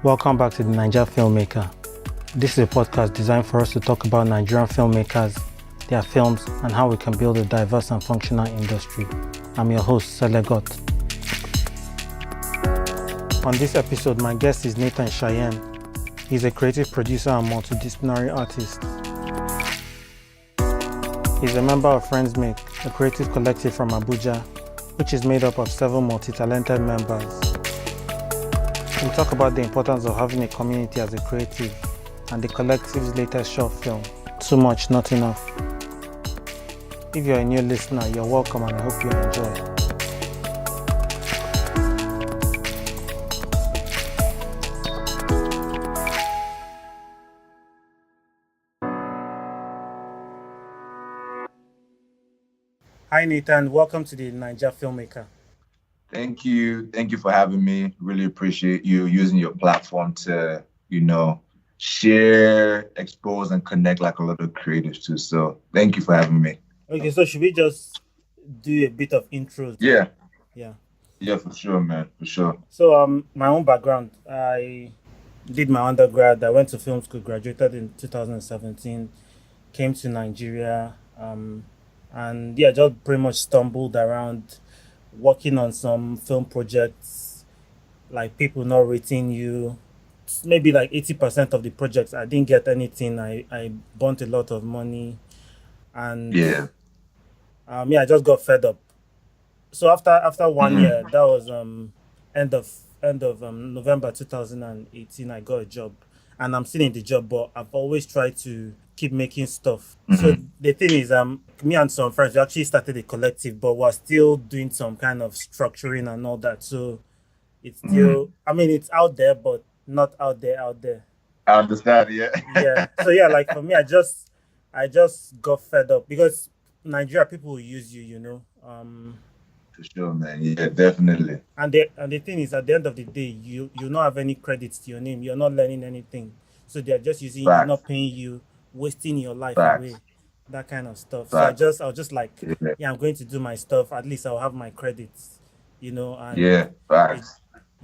Welcome back to the Naija Filmmaker. This is a podcast designed for us to talk about Nigerian filmmakers, their films, and how we can build a diverse and functional industry. I'm your host, Selegot. On this episode, my guest is Nathan Shaiyen. He's a creative producer and multi-disciplinary artist. He's a member of Friends Make, a creative collective from Abuja, which is made up of 7 multi-talented members. We talk about the importance of having a community as a creative and the collective's latest short film, Too Much, Not Enough. If you're a new listener, you're welcome and I hope you enjoy. Hi Nathan, welcome to the Naija Filmmaker. Thank you. Thank you for having me. Really appreciate you using your platform to, share, expose, and connect like a lot of creatives too. So thank you for having me. Okay, so should we just do a bit of intros? Yeah. Yeah, for sure, man. For sure. So my own background, I did my undergrad. I went to film school, graduated in 2017, came to Nigeria, and just pretty much stumbled around working on some film projects, like people not rating you. Maybe like 80% of the projects, I didn't get anything. I burnt a lot of money, and I just got fed up. So after 1 year, that was end of November 2018, I got a job, and I'm still in the job, but I've always tried to keep making stuff. So the thing is, me and some friends, we actually started a collective, but we're still doing some kind of structuring and all that. So it's still, it's out there, but not out there. I understand, yeah. Yeah. So like for me, I just got fed up because Nigeria people will use you, For sure, man. Yeah, definitely. And the thing is, at the end of the day, you don't have any credits to your name. You're not learning anything. So they're just using you, not paying you, wasting your life away, that kind of stuff. So I was just like, I'm going to do my stuff. At least I'll have my credits, and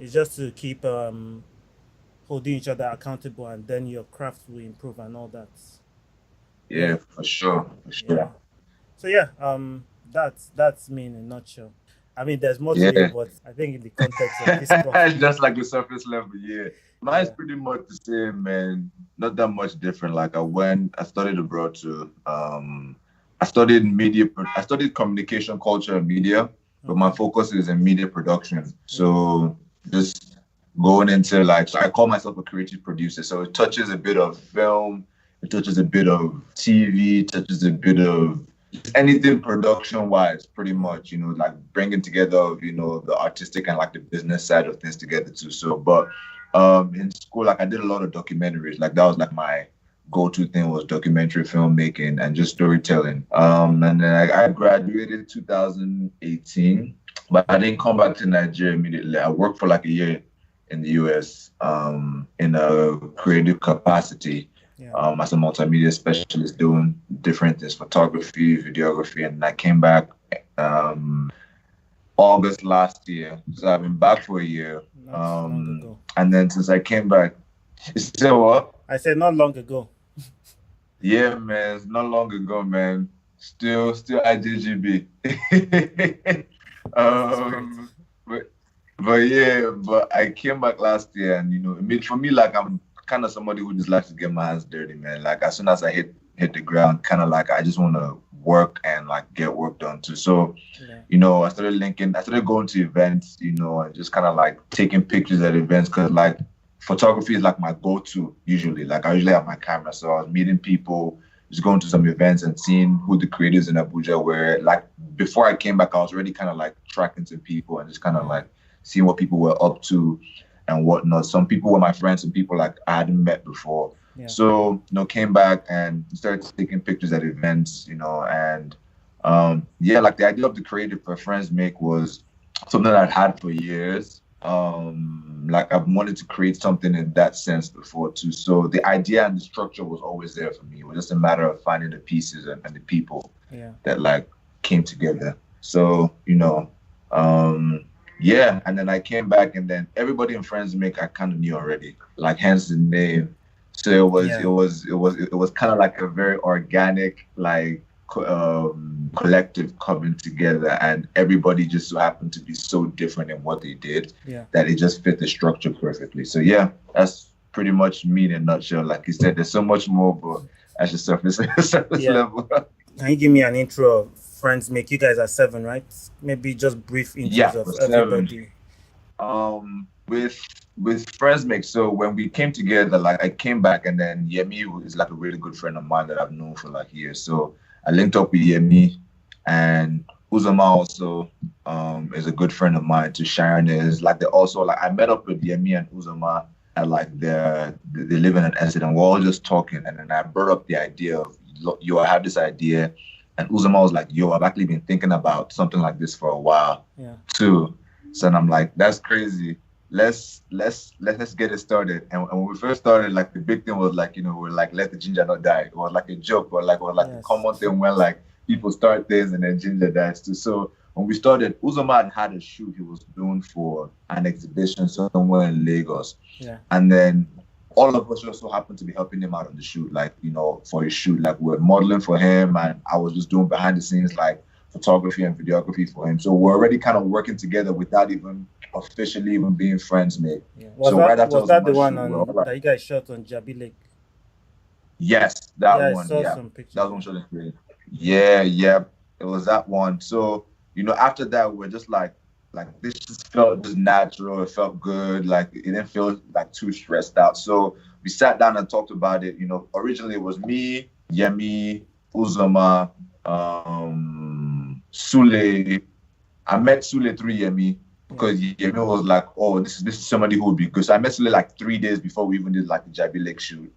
it's just to keep holding each other accountable, and then your craft will improve and all that. Yeah, for sure. Yeah. So that's me in a nutshell. There's more to it, but I think in the context of this podcast, just like the surface level, mine's pretty much the same, man. Not that much different. Like I studied abroad too. I studied I studied communication, culture, and media, but my focus is in media production. So just going into so I call myself a creative producer. So it touches a bit of film, it touches a bit of TV, touches a bit of anything production-wise, pretty much, like bringing together, the artistic and like the business side of things together too. So, but in school, like I did a lot of documentaries. Like that was like my go-to thing was documentary filmmaking and just storytelling. And then I graduated 2018, but I didn't come back to Nigeria immediately. I worked for like a year in the US in a creative capacity. As a multimedia specialist doing different things, photography, videography, and I came back August last year. So I've been back for a year. And then since I came back, you said what? I said not long ago. Yeah, man, it's not long ago, man. Still IDGB. but I came back last year, and for me, like I'm kind of somebody who just likes to get my hands dirty, man. Like as soon as I hit the ground, kind of like I just want to work and like get work done too. So, I started going to events, and just kind of like taking pictures at events, because like photography is like my go-to usually. Like I usually have my camera, so I was meeting people, just going to some events and seeing who the creators in Abuja were. Like before I came back, I was already kind of like tracking some people and just kind of like seeing what people were up to and whatnot. Some people were my friends, some people like I hadn't met before. So, came back and started taking pictures at events, and like the idea of the creative for Friends Make was something I'd had for years. Like I've wanted to create something in that sense before too. So the idea and the structure was always there for me. It was just a matter of finding the pieces and the people that like came together. So, yeah, and then I came back, and then everybody in Friends Make I kind of knew already, like hence the name. So Yeah. it was kind of like a very organic like collective coming together, and everybody just so happened to be so different in what they did Yeah. that it just fit the structure perfectly. So yeah, that's pretty much me in a nutshell. Like you said, there's so much more, but that's just surface surface Yeah. level. Can you give me an intro of Friends Make? You guys are seven, right? Maybe just brief Yeah, intros of for seven. everybody. With Friends Mix, so when we came together, like I came back, and then Yemi is like a really good friend of mine that I've known for like years. So I linked up with Yemi, and Uzama also is a good friend of mine. To Sharon is like they also like I met up with Yemi and Uzama at like they live in an estate, and we're all just talking, and then I brought up the idea of yo, I have this idea, and Uzama was like, yo, I've actually been thinking about something like this for a while Yeah. too. So and I'm like, that's crazy. Let's get it started. And when we first started, like the big thing was like, we're like, let the ginger not die. It was like a joke, or like a Yes. common thing when like people start things and then ginger dies too. So when we started, Uzama had a shoot he was doing for an exhibition somewhere in Lagos. Yeah. And then all of us also happened to be helping him out on the shoot, like, for his shoot. Like we're modeling for him, and I was just doing behind the scenes like photography and videography for him. So we're already kind of working together without even officially even being friends, mate. Yeah. So right after Was that the Uzama's one shoot, we're all on like, that you guys shot on Jabi Lake? yes, Yeah, that I one. saw Yeah, some pictures. that one showed great. Yeah, yeah, it was that one. So after that, we're just like this just felt just natural. It felt good. Like it didn't feel like too stressed out. So we sat down and talked about it. Originally it was me, Yemi, Uzama, Sule. I met Sule through Yemi because Yemi was like, oh, this is somebody who would be good. So I met Sule like 3 days before we even did like the Jabi Lake shoot.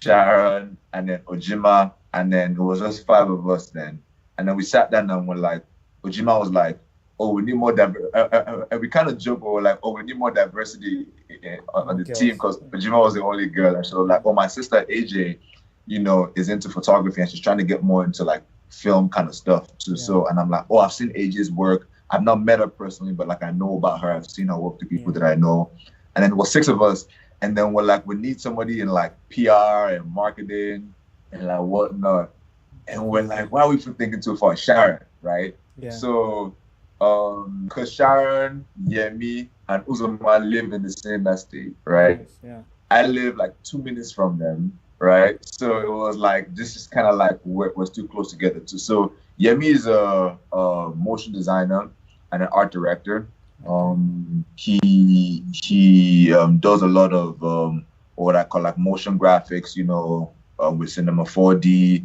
Sharon, and then Ojima, and then it was just 5 of us then. And then we sat down and we're like, Ojima was like, oh, we need more and we kind of joke, we were like, oh, we need more diversity on the team because Ojima was the only girl. And she was like, oh, my sister AJ, is into photography and she's trying to get more into like film kind of stuff too. Yeah. So, and I'm like, oh, I've seen AJ's work. I've not met her personally, but like I know about her. I've seen her work to people that I know. And then it was 6 of us. And then we're like, we need somebody in like PR and marketing and like whatnot. And we're like, why are we thinking too far? Sharon, right? Yeah. So, because Sharon, Yemi, and Uzama live in the same estate, right? Yes, yeah. I live like 2 minutes from them, right? So it was like, this is kind of like we're too close together too. So Yemi is a motion designer and an art director. He does a lot of what I call like motion graphics, with cinema 4D.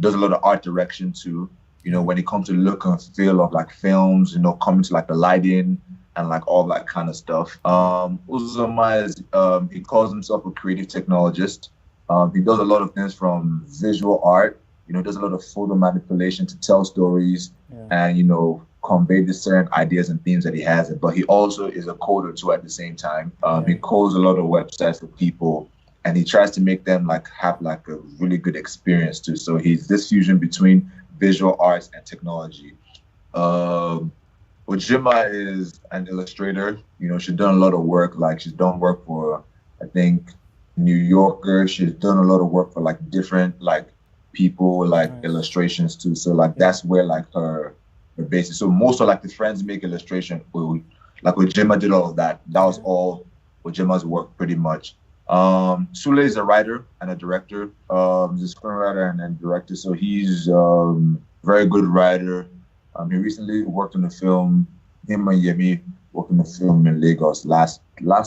Does a lot of art direction too. When it comes to look and feel of like films, coming to like the lighting and like all that kind of stuff. Uzama is he calls himself a creative technologist. He does a lot of things from visual art, does a lot of photo manipulation to tell stories and convey the certain ideas and themes that he has. But he also is a coder too at the same time. He codes a lot of websites for people, and he tries to make them like have like a really good experience too. So he's this fusion between visual arts and technology. Ojima is an illustrator. She's done a lot of work. Like she's done work for, I think, New Yorker. She's done a lot of work for like different like people, like illustrations too. So like that's where like her basis. So most of like the Friends Make illustration, like Ojima did all of that. That was all Ojima's work pretty much. Sule is a writer and a director. He's a screenwriter and a director. So he's very good writer. He recently worked on a film. Him and Yemi worked on a film in Lagos last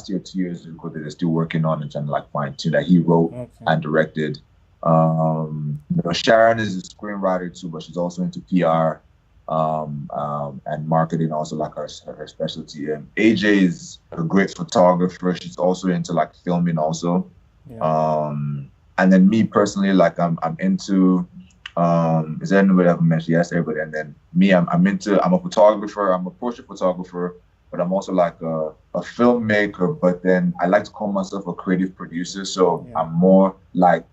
year, 2 years ago, that they're still working on and trying to like fine tune that he wrote and directed. Sharon is a screenwriter too, but she's also into PR and marketing, also like her specialty. AJ is a great photographer. She's also into like filming also. And then me personally, like I'm into is there anybody I've mentioned? Yes, everybody. And then me, I'm a photographer. I'm a portrait photographer, but I'm also like a filmmaker. But then I like to call myself a creative producer. So I'm more like,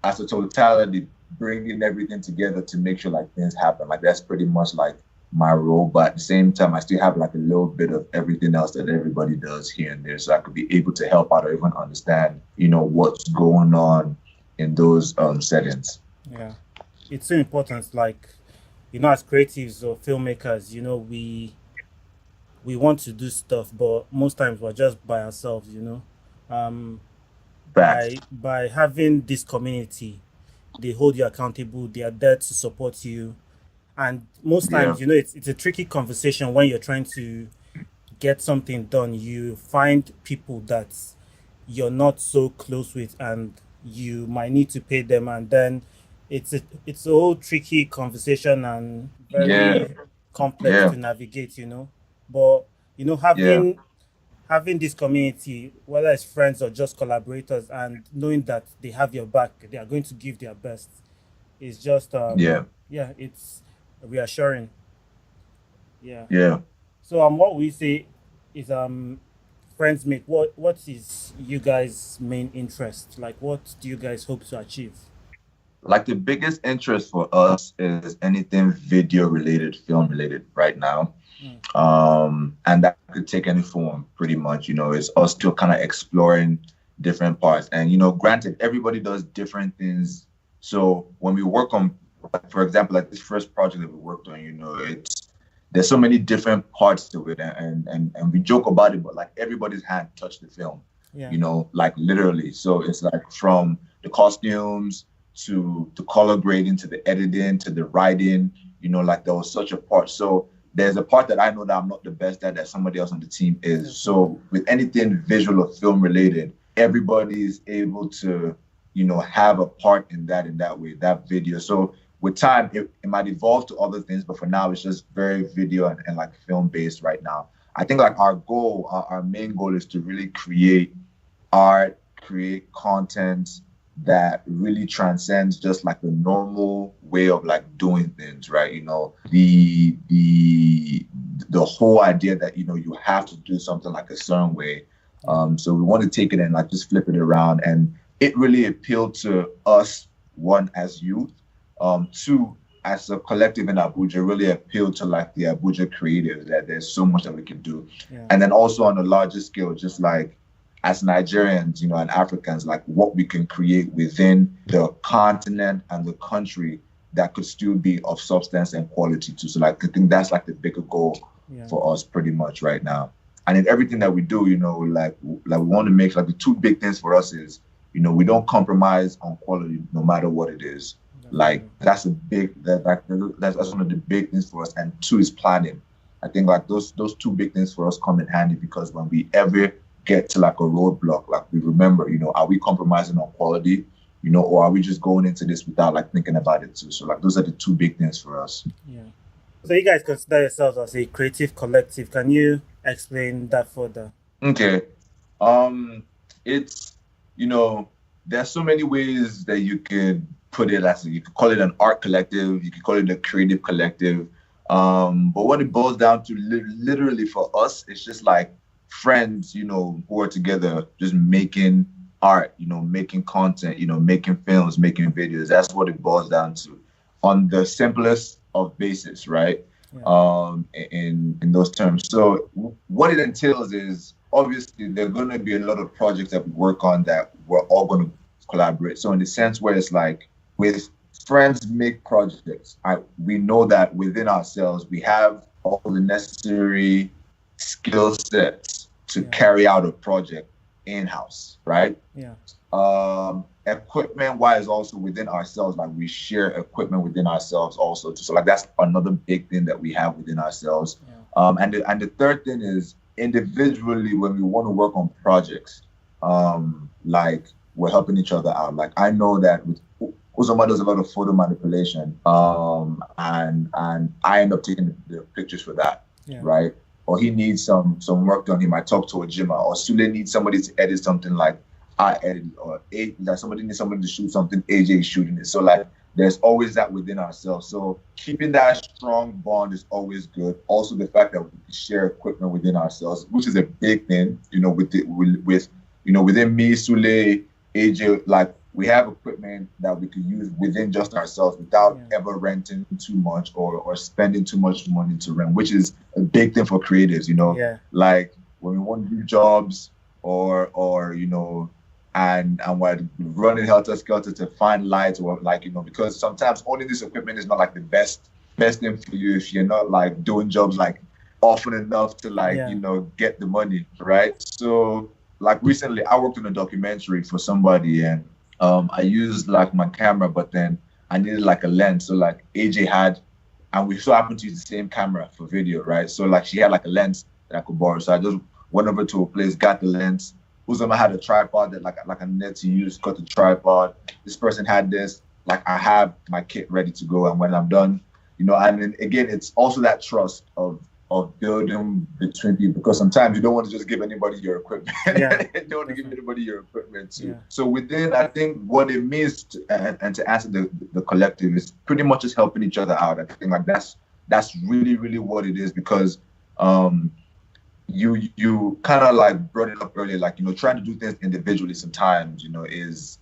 as a totality, bringing everything together to make sure like things happen. Like that's pretty much like my role, but at the same time, I still have like a little bit of everything else that everybody does here and there. So I could be able to help out or even understand, what's going on in those settings. Yeah, it's so important. Like, as creatives or filmmakers, we want to do stuff, but most times we're just by ourselves. Um, Facts. by having this community, they hold you accountable. They are there to support you, and most Yeah. times, it's a tricky conversation when you're trying to get something done. You find people that you're not so close with, and you might need to pay them, and then it's a whole tricky conversation and Yeah. very complex Yeah. to navigate. But Yeah. having this community, whether it's friends or just collaborators, and knowing that they have your back, they are going to give their best, is just Yeah. yeah, it's reassuring. Yeah. Yeah. So what we say is friends make, what is you guys' main interest? Like, what do you guys hope to achieve? Like the biggest interest for us is anything video related, film related right now. And that could take any form pretty much. It's us still kind of exploring different parts. And granted, everybody does different things. So when we work on, for example, like this first project that we worked on, there's so many different parts to it, and we joke about it, but like everybody's hand touched the film. Yeah. Like literally. So it's like from the costumes to the color grading to the editing to the writing, like there was such a part. So there's a part that I know that I'm not the best at, that somebody else on the team is. So with anything visual or film related, everybody is able to, have a part in that way, that video. So with time, it might evolve to other things, but for now, it's just very video and like film based right now. I think like our goal, our main goal is to really create art, create content that really transcends just like the normal way of like doing things, right? The whole idea that you have to do something like a certain way. So we want to take it and like just flip it around, and it really appealed to us, one, as youth, two, as a collective in Abuja, really appealed to like the Abuja creatives, that there's so much that we can do. Yeah. And then also on a larger scale, just like as Nigerians, and Africans, like what we can create within the continent and the country that could still be of substance and quality too. So like I think that's like the bigger goal for us pretty much right now. And in everything that we do, like we want to make, like the two big things for us is, we don't compromise on quality no matter what it is. Like that's that's one of the big things for us. And two is planning. I think like those two big things for us come in handy, because when we ever get to like a roadblock, like we remember, are we compromising on quality, or are we just going into this without like thinking about it too? So like those are the two big things for us. Yeah. So you guys consider yourselves as a creative collective. Can you explain that further? Okay. It's, there's so many ways that you could put it. As you could call it an art collective, you could call it a creative collective. But what it boils down to literally for us, it's just like friends, who are together just making art, making content, making films, making videos. That's what it boils down to on the simplest of basis, right? Yeah. In those terms. So what it entails is, obviously there are going to be a lot of projects that we work on that we're all going to collaborate. So in the sense where it's like with friends make projects, we know that within ourselves, we have all the necessary skill sets to carry out a project in-house, right? Yeah. Equipment wise, also within ourselves, like we share equipment within ourselves also too. So like that's another big thing that we have within ourselves. Yeah. And the third thing is individually, when we want to work on projects, like we're helping each other out. Like I know that with Uzoma does a lot of photo manipulation, and I end up taking the pictures for that, right? Or he needs some work done. He might talk to a Jima, or Sule needs somebody to edit something like I edited, or like somebody needs somebody to shoot something, AJ is shooting it. So like there's always that within ourselves. So keeping that strong bond is always good. Also the fact that we share equipment within ourselves, which is a big thing, within me, Sule, AJ, like we have equipment that we could use within just ourselves without ever renting too much or spending too much money to rent, which is a big thing for creatives, you know. Yeah. Like when we want to do jobs or you know, and we're running helter skelter to find lights, or like, you know, because sometimes owning this equipment is not like the best thing for you if you're not like doing jobs like often enough to like, you know, get the money, right? So like recently I worked on a documentary for somebody, and I used like my camera, but then I needed like a lens. So like AJ had, and we so happened to use the same camera for video, right? So like she had like a lens that I could borrow. So I just went over to a place, got the lens. Uzama had a tripod that like I needed to use, got the tripod. This person had this, like I have my kit ready to go. And when I'm done, you know, and then again, it's also that trust of building between people, because sometimes you don't want to just give anybody your equipment. Yeah. You don't want to give anybody your equipment too. Yeah. So within, I think what it means to, and to answer the collective is pretty much just helping each other out. I think like that's really, really what it is, because you kind of like brought it up earlier, like, you know, trying to do things individually sometimes, you know, is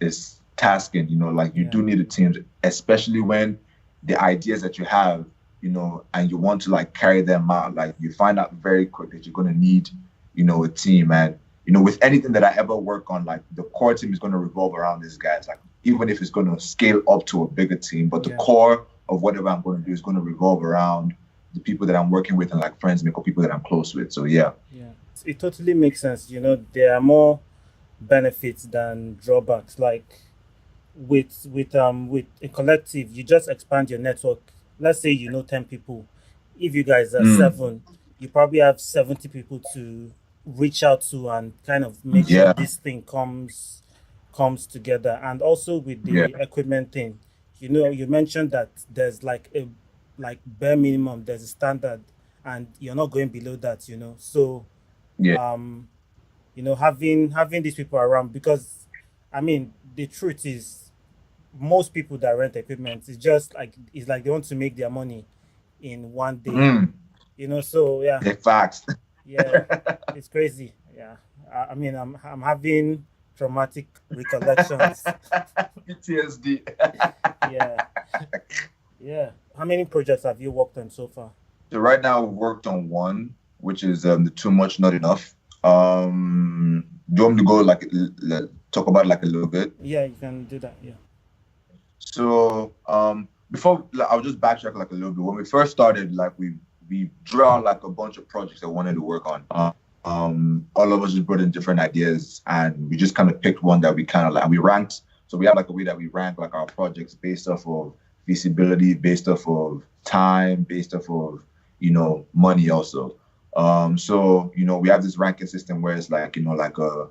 tasking, you know, like you do need a team, especially when the ideas that you have, you know, and you want to like carry them out, like you find out very quick that you're going to need, you know, a team. And, you know, with anything that I ever work on, like the core team is going to revolve around these guys, like even if it's going to scale up to a bigger team, but the core of whatever I'm going to do is going to revolve around the people that I'm working with and like friends or people that I'm close with. So yeah, it totally makes sense. You know, there are more benefits than drawbacks. Like with a collective, you just expand your network. Let's say you know 10 people. If you guys are 7, you probably have 70 people to reach out to and kind of make sure this thing comes together. And also with the equipment thing, you know, you mentioned that there's like bare minimum, there's a standard, and you're not going below that, you know. So you know, having these people around, because I mean the truth is most people that rent equipment is just like, it's like they want to make their money in one day, you know. So yeah, facts. Yeah, it's crazy. Yeah, I mean, I'm having traumatic recollections. PTSD. Yeah. How many projects have you worked on so far? So right now we've worked on one, which is the Too Much Not Enough. Do you want me to go like talk about it like a little bit? Yeah, you can do that. Yeah. So before, like, I'll just backtrack like a little bit. When we first started, like we drew out like a bunch of projects that we wanted to work on. All of us just brought in different ideas, and we just kind of picked one that we kind of like, and we ranked. So we have like a way that we rank like our projects based off of feasibility, based off of time, based off of, you know, money also. So, you know, we have this ranking system where it's like, you know, like a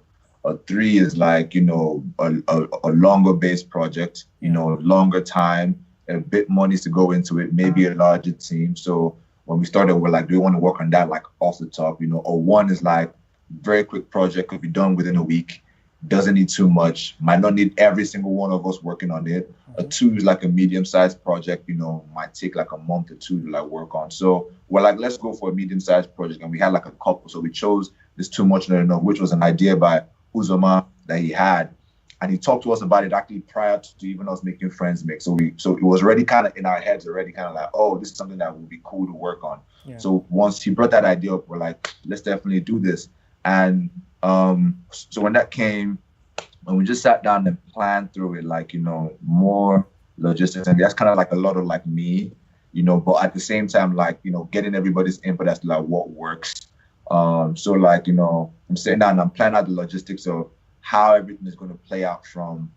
3 is like, you know, a longer based project, you know, longer time, a bit money to go into it, maybe a larger team. So when we started, we're like, do we want to work on that like off the top, you know? Or 1 is like very quick project, could be done within a week, doesn't need too much, might not need every single one of us working on it. A 2 is like a medium-sized project, you know, might take like a month or 2 to like work on. So we're like, let's go for a medium-sized project. And we had like a couple. So we chose this Too Much Not Enough, which was an idea by Uzoma that he had. And he talked to us about it actually prior to even us making Friends Mix. So it was already kind of in our heads already, kind of like, oh, this is something that would be cool to work on. Yeah. So once he brought that idea up, we're like, let's definitely do this. And so when that came, when we just sat down and planned through it, like, you know, more logistics, and that's kind of like a lot of like me, you know, but at the same time, like, you know, getting everybody's input as to like what works. So like, you know, I'm sitting down and I'm planning out the logistics of how everything is going to play out from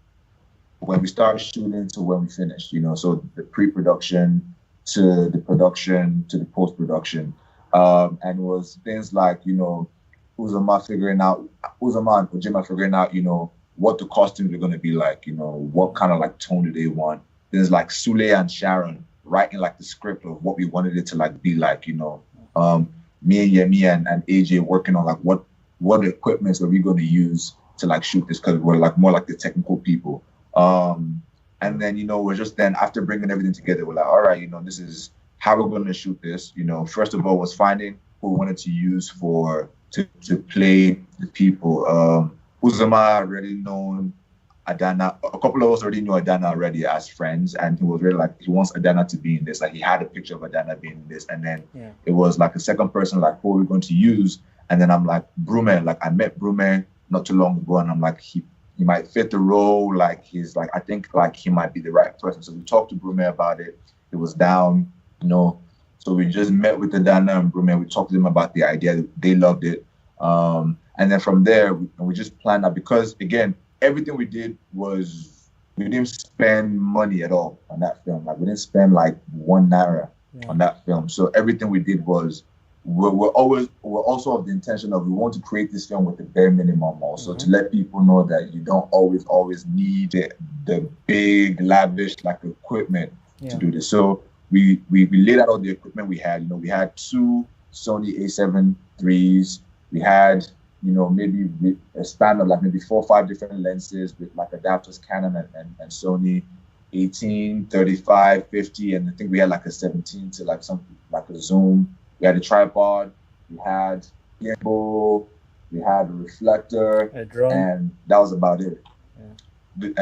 when we start shooting to when we finish, you know, so the pre-production to the production to the post-production. And it was things like, you know, Uzama and Ojima figuring out, you know, what the costumes are going to be like, you know, what kind of like tone do they want. There's like Sule and Sharon writing like the script of what we wanted it to like be like, you know. Me and Yemi and AJ working on like what equipment are we going to use to like shoot this, because we're like more like the technical people. And then, you know, we're just then after bringing everything together, we're like, all right, you know, this is how we're going to shoot this. You know, first of all was finding who we wanted to use to play the people. Uzama already known Adana. A couple of us already knew Adana already as friends, and he was really like, he wants Adana to be in this. Like, he had a picture of Adana being in this, and then it was like a second person, like, who are we going to use? And then I'm like, Brume. Like, I met Brume not too long ago, and I'm like, he might fit the role. Like, he's like, I think like he might be the right person. So we talked to Brume about it. It was down, you know. So we just met with Adana and Brume. We talked to them about the idea. They loved it. And then from there, we just planned that, because again, everything we did was, we didn't spend money at all on that film. Like, we didn't spend like $1 on that film. So everything we did was, we're also of the intention of, we want to create this film with the bare minimum also, to let people know that you don't always need the big lavish like equipment to do this. So we laid out all the equipment we had. You know, we had 2 Sony A7 IIIs. We had, you know, maybe a span of like maybe 4 or 5 different lenses with like adapters, Canon and Sony, 18, 35, 50, and I think we had like a 17 to like something like a zoom. We had a tripod, we had gimbal, we had a reflector, a drone, and that was about it.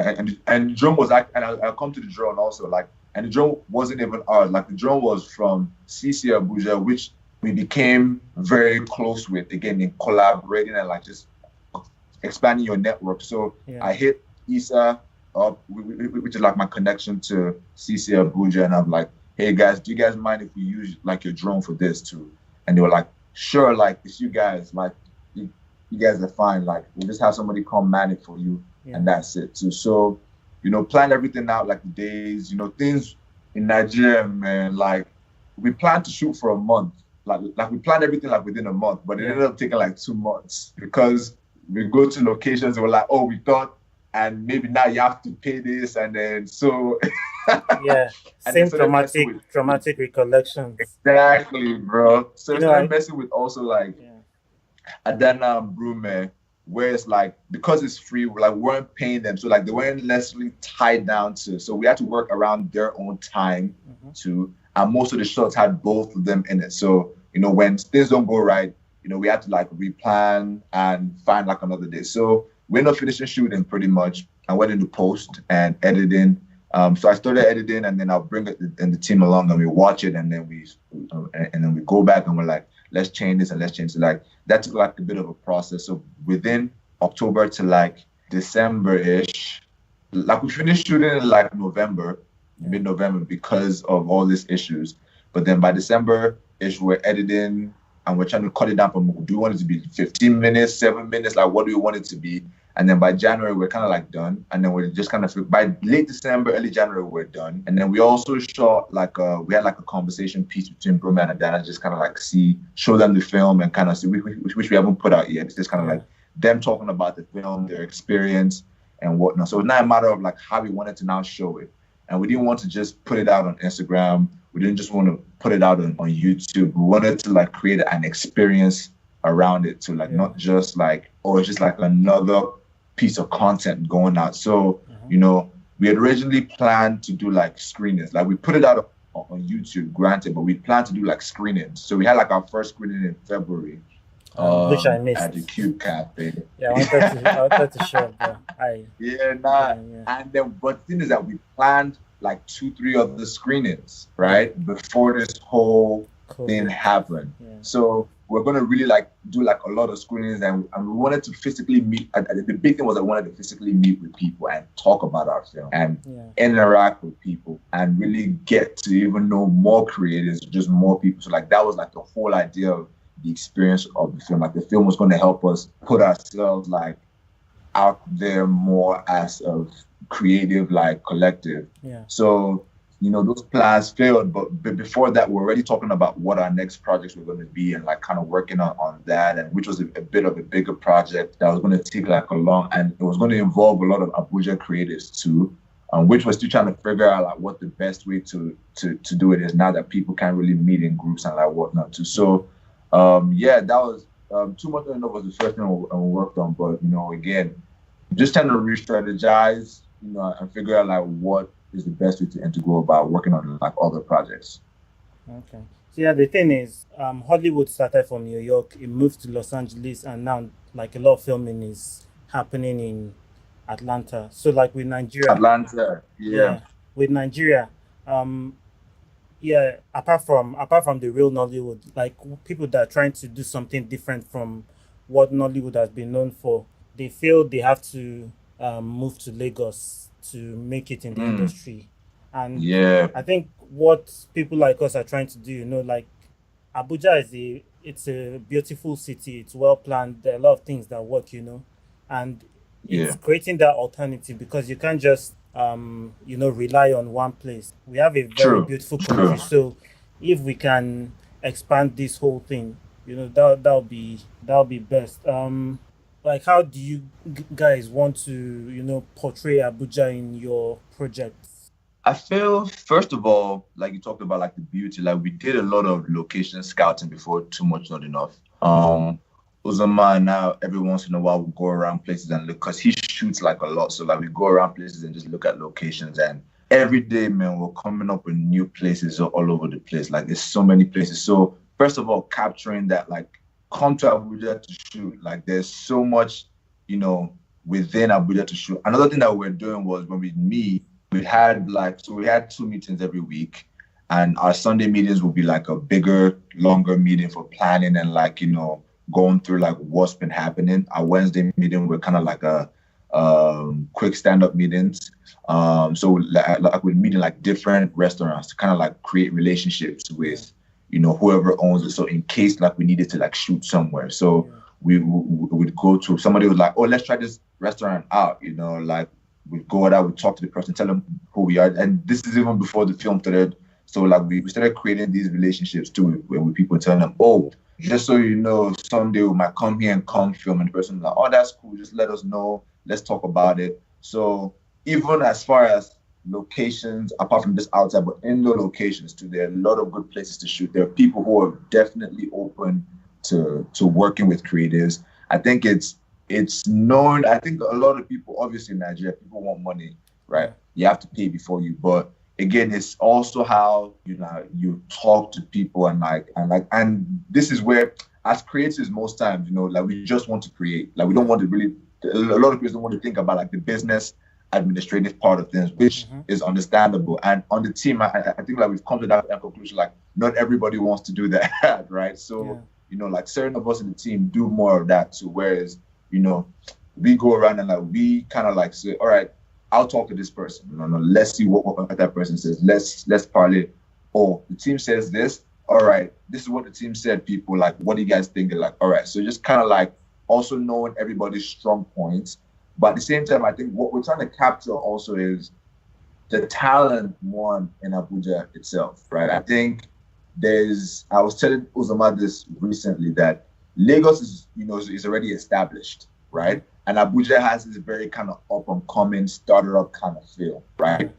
And the drone was like, and I'll come to the drone also, like, and the drone wasn't even ours. Like, the drone was from CC Abuja, which we became very close with, again, in collaborating and like just expanding your network. So I hit Issa up, which is like my connection to CC Abuja, and I'm like, hey guys, do you guys mind if we use like your drone for this too? And they were like, sure, like, it's you guys, like, you guys are fine, like, we'll just have somebody come man it for you, and that's it. So, you know, plan everything out, like the days, you know, things in Nigeria, man, like, we planned to shoot for a month. Like we planned everything like within a month, but it ended up taking like 2 months, because we go to locations and we're like, oh, we thought, and maybe now you have to pay this, and then so same traumatic recollections. Exactly, bro. So it's started messing with also like Adana and Brume, where it's like, because it's free, like, we weren't paying them, so like they weren't necessarily tied down to, so we had to work around their own time too. And most of the shots had both of them in it. So, you know, when things don't go right, you know, we had to like replan and find like another day. So we ended up finishing shooting pretty much. I went into post and editing. So I started editing, and then I'll bring it and the team along, and we watch it, and then we go back and we're like, let's change this and let's change it. Like, that took like a bit of a process. So within October to like December-ish, like, we finished shooting in like mid-November, because of all these issues. But then by December-ish, we're editing and we're trying to cut it down from, do we want it to be 15 minutes, 7 minutes? Like, what do we want it to be? And then by January, we're kind of like done. And then we're just kind of, by late December, early January, we're done. And then we also shot like we had like a conversation piece between Brume and Adana, just kind of like show them the film and kind of see, which we haven't put out yet. It's just kind of like them talking about the film, their experience and whatnot. So it's not a matter of like how we wanted to now show it. And we didn't want to just put it out on Instagram. We didn't just want to put it out on YouTube. We wanted to like create an experience around it to like not just like, or just like another piece of content going out. So, you know, we had originally planned to do like screenings. Like, we put it out on YouTube, granted, but we planned to do like screenings. So we had like our first screening in February. Which I missed. At the Cube Cafe. Yeah, I wanted to show that. And then, but the thing is that we planned like 2-3 other screenings, right? Before this whole thing happened. So we're going to really like do like a lot of screenings, and we wanted to physically meet. The big thing was I wanted to physically meet with people and talk about our film and interact with people and really get to even know more creators, just more people. So like, that was like the whole idea of the experience of the film. Like, the film was going to help us put ourselves like out there more as a creative like collective. So, you know, those plans failed, but before that, we're already talking about what our next projects were going to be, and like kind of working on that, and which was a bit of a bigger project that was going to take like a long, and it was going to involve a lot of Abuja creators too, which we're still trying to figure out like what the best way to do it is now that people can't really meet in groups and like whatnot too. So that was 2 months ago was the first thing we worked on, but you know, again, just trying to re-strategize, you know, and figure out like what is the best way to go about working on like other projects. Okay. So yeah, the thing is, Hollywood started from New York, it moved to Los Angeles, and now like a lot of filming is happening in Atlanta. So like with Nigeria, Atlanta, yeah, yeah, with Nigeria, um, yeah, apart from the real Nollywood, like people that are trying to do something different from what Nollywood has been known for, they feel they have to move to Lagos to make it in the mm, industry. And yeah, I think what people like us are trying to do, like Abuja it's a beautiful city. It's well planned. There are a lot of things that work, and it's yeah, creating that alternative because you can't just rely on one place. We have a very true, beautiful true. country, so if we can expand this whole thing, that'll be best. Like how do you guys want to portray Abuja in your projects? I feel first of all, like you talked about, like the beauty, like we did a lot of location scouting before. Too much, not enough. Uzama now every once in a while we go around places and look because he shoots like a lot. So like we go around places and just look at locations and every day, man, we're coming up with new places all over the place. Like there's so many places. So first of all, capturing that, like come to Abuja to shoot. Like there's so much, within Abuja to shoot. Another thing that we're doing was when we meet, we had two meetings every week, and our Sunday meetings would be like a bigger, longer meeting for planning and like going through like what's been happening. Our Wednesday meeting were kind of like a quick stand-up meetings. So like we're meeting like different restaurants to kind of like create relationships with whoever owns it. So in case like we needed to like shoot somewhere, so we would go to somebody was like, oh, let's try this restaurant out. Like we go out, we talk to the person, tell them who we are. And this is even before the film started. So like we started creating these relationships too, with people telling them, oh, just so you know, someday we might come here and come film. And the person like, oh, that's cool. Just let us know. Let's talk about it. So even as far as locations, apart from just outside, but indoor locations too, there are a lot of good places to shoot. There are people who are definitely open to working with creatives. I think it's known. I think a lot of people, obviously in Nigeria, people want money, right? You have to pay before you. But again, it's also how you talk to people and this is where, as creators, most times, like we just want to create. Like we don't want to really. A lot of people don't want to think about like the business administrative part of things, which is understandable. And on the team, I think like we've come to that conclusion. Like not everybody wants to do that, right? So like certain of us in the team do more of that too. Whereas we go around and like we kind of like say, all right, I'll talk to this person. No, let's see what that person says. Let's parlay. Oh, the team says this. All right, this is what the team said. People, like, what do you guys think? They're like, all right. So just kind of like also knowing everybody's strong points, but at the same time, I think what we're trying to capture also is the talent in Abuja itself, right? I think I was telling Uzama this recently that Lagos is already established, right? And Abuja has this very kind of up and coming, started up kind of feel, right?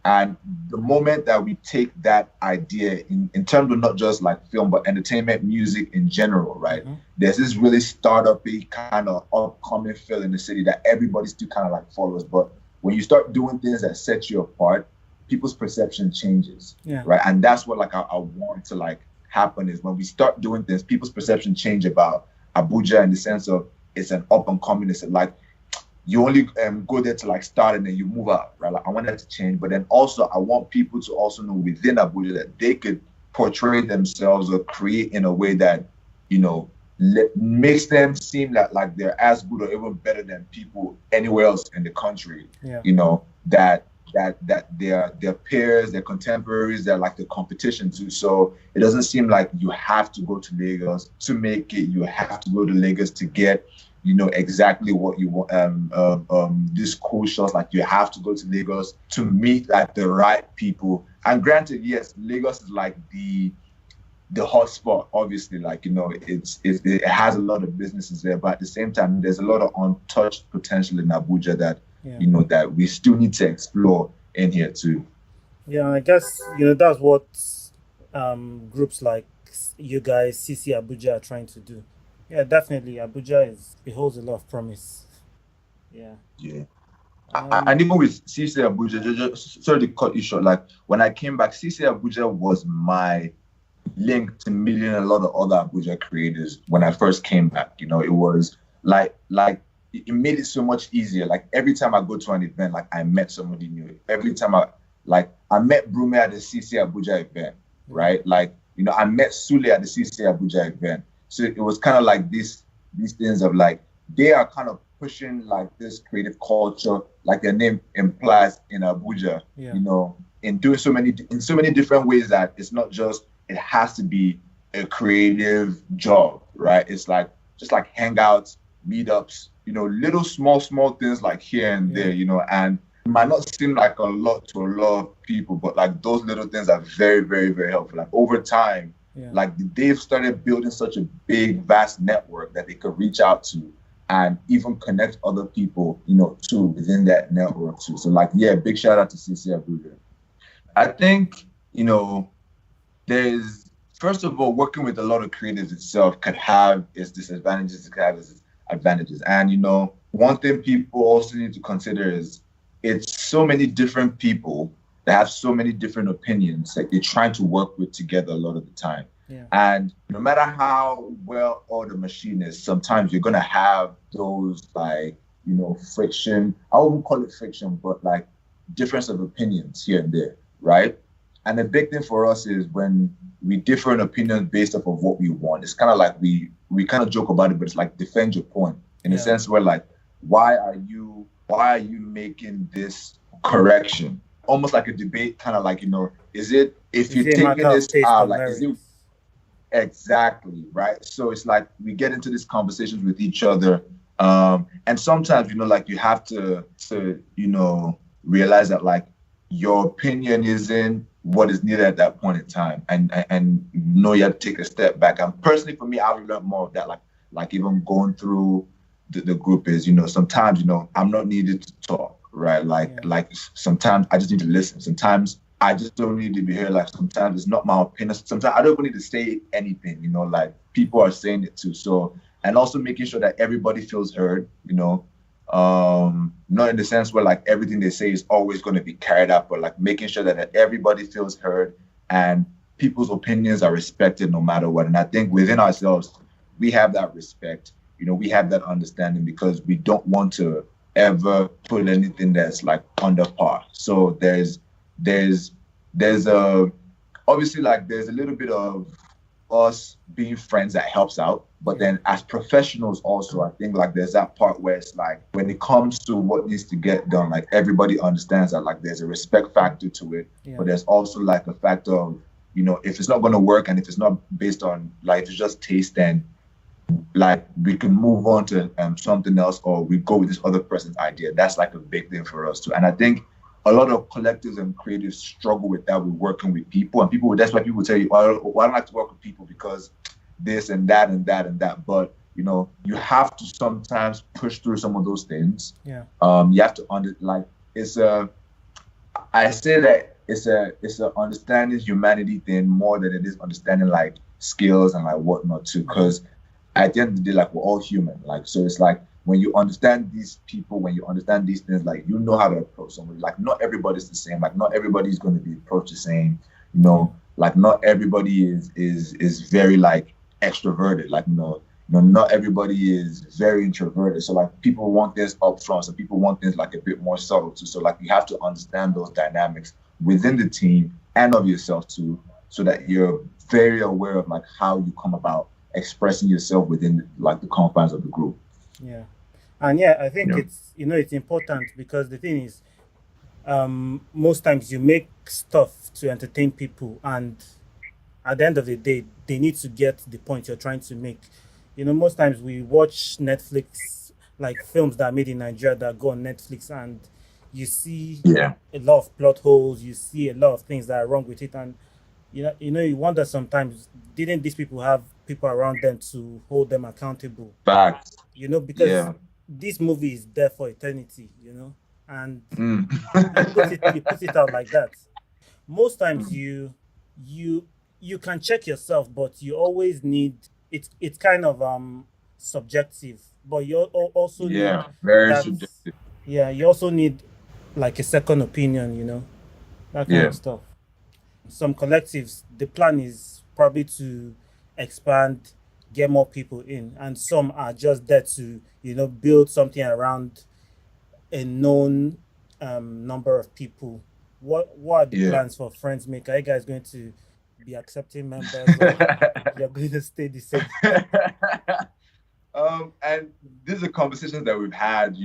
And the moment that we take that idea in terms of not just like film, but entertainment, music in general, right? There's this really startup-y kind of upcoming feel in the city that everybody still kind of like follows. But when you start doing things that set you apart, people's perception changes, right? And that's what like I want to like happen is when we start doing things, people's perception change about Abuja in the sense of it's an up and coming. It's like you only go there to like start and then you move out, right? Like I want that to change, but then also I want people to also know within Abuja that they could portray themselves or create in a way that makes them seem like they're as good or even better than people anywhere else in the country. That their peers, their contemporaries, they're like the competition too. So it doesn't seem like you have to go to Lagos to make it. You have to go to Lagos to get exactly what you want. These cool shots, like you have to go to Lagos to meet like the right people. And granted, yes, Lagos is like the hot spot. Obviously, like it has a lot of businesses there, but at the same time, there's a lot of untouched potential in Abuja that that we still need to explore in here too. Yeah, I guess that's what groups like you guys, CC Abuja, are trying to do. Yeah, definitely. Abuja it holds a lot of promise. Yeah. Yeah. And even with CC Abuja, just sorry to cut you short. Like when I came back, CC Abuja was my link to meeting a lot of other Abuja creators when I first came back. It was like it made it so much easier. Like every time I go to an event, like I met somebody new. Every time I met Brume at the CC Abuja event, right? Like, you know, I met Sule at the CC Abuja event. So it was kind of like these things of like, they are kind of pushing like this creative culture, like their name implies, in Abuja, you know, in so many different ways that it's not just, it has to be a creative job, right? It's like just like hangouts, meetups, you know, little small things like here and there, you know, and it might not seem like a lot to a lot of people, but like those little things are very, very, very helpful. Like over time, like they've started building such a big, vast network that they could reach out to and even connect other people, you know, too, within that network too. So like, yeah, big shout out to CC Abuja. I think, you know, there's, first of all, working with a lot of creatives itself could have its disadvantages, it could have its advantages. And, you know, one thing people also need to consider is it's so many different people that have so many different opinions that you're trying to work with together a lot of the time. And no matter how well all the machine is, sometimes you're going to have those like, you know, friction. I wouldn't call it friction, but like difference of opinions here and there, right? And the big thing for us is when we differ in opinions based off of what we want. It's kind of like we kind of joke about it, but it's like defend your point in a sense where like, why are you making this correction? Almost like a debate, kind of like, you know, is it, if you're taking this out, like, is it exactly right? So it's like we get into these conversations with each other, and sometimes, you know, like you have to you know, realize that like your opinion isn't what is needed at that point in time, and you know, you have to take a step back. And personally, for me, I've learned more of that. Like even going through the group is, you know, sometimes, you know, I'm not needed to talk, right? Like sometimes I just need to listen. Sometimes I just don't need to be here. Like sometimes it's not my opinion. Sometimes I don't even need to say anything, you know, like people are saying it too. So, and also making sure that everybody feels heard, you know, not in the sense where like everything they say is always going to be carried out, but like making sure that everybody feels heard and people's opinions are respected no matter what. And I think within ourselves, we have that respect, you know, we have that understanding because we don't want to ever put anything that's like under par. So there's a, obviously like there's a little bit of us being friends that helps out, but then as professionals also, I think like there's that part where it's like when it comes to what needs to get done, like everybody understands that like there's a respect factor to it, but there's also like a factor of, you know, if it's not going to work and if it's not based on like, if it's just taste, then like we can move on to something else, or we go with this other person's idea. That's like a big thing for us too. And I think a lot of collectives and creatives struggle with that, with working with people. And people, that's why people tell you, oh, I don't like to work with people because this and that and that and that. But, you know, you have to sometimes push through some of those things. You have to I say that it's a understanding humanity thing more than it is understanding like skills and like whatnot too. Because at the end of the day, like we're all human. Like, so it's like, when you understand these people, when you understand these things, like you know how to approach somebody. Like not everybody's the same. Like not everybody's going to be approached the same. You know, like not everybody is very like extroverted. Like not everybody is very introverted. So like people want this up front. So people want things like a bit more subtle too. So like you have to understand those dynamics within the team and of yourself too, so that you're very aware of like how you come about expressing yourself within like the confines of the group. And I think it's, you know, it's important because the thing is, most times you make stuff to entertain people, and at the end of the day, they need to get the point you're trying to make. You know, most times we watch Netflix, like films that are made in Nigeria that go on Netflix, and you see a lot of plot holes, you see a lot of things that are wrong with it, and you wonder sometimes, didn't these people have people around them to hold them accountable? Facts. You know, because this movie is there for eternity, you know, and you put it out like that. Most times you can check yourself, but you always need it's kind of subjective, but you also need very subjective. You also need like a second opinion, you know, that kind of stuff. Some collectives, the plan is probably to expand get more people in, and some are just there to build something around a known number of people. What are the Yeah. plans for Friendsmaker? Are you guys going to be accepting members, or you're going to stay the same? And these are conversations that we've had,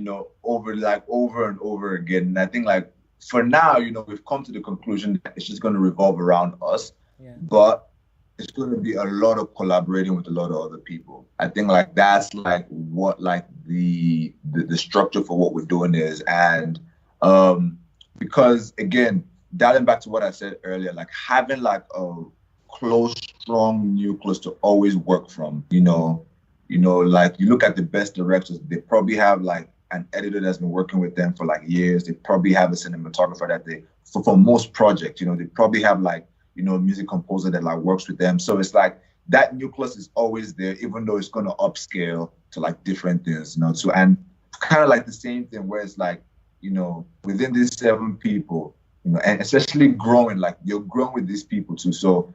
over and over again. And I think like for now, we've come to the conclusion that it's just going to revolve around us. Yeah. But it's going to be a lot of collaborating with a lot of other people. I think like that's like what like the structure for what we're doing is. And because again, dialing back to what I said earlier, like having like a close, strong nucleus to always work from, like you look at the best directors, they probably have like an editor that's been working with them for like years. They probably have a cinematographer that for most projects, they probably have like, music composer that like works with them. So it's like that nucleus is always there, even though it's going to upscale to like different things, So, and kind of like the same thing where it's like, within these 7 people, and especially growing, like you're growing with these people too. So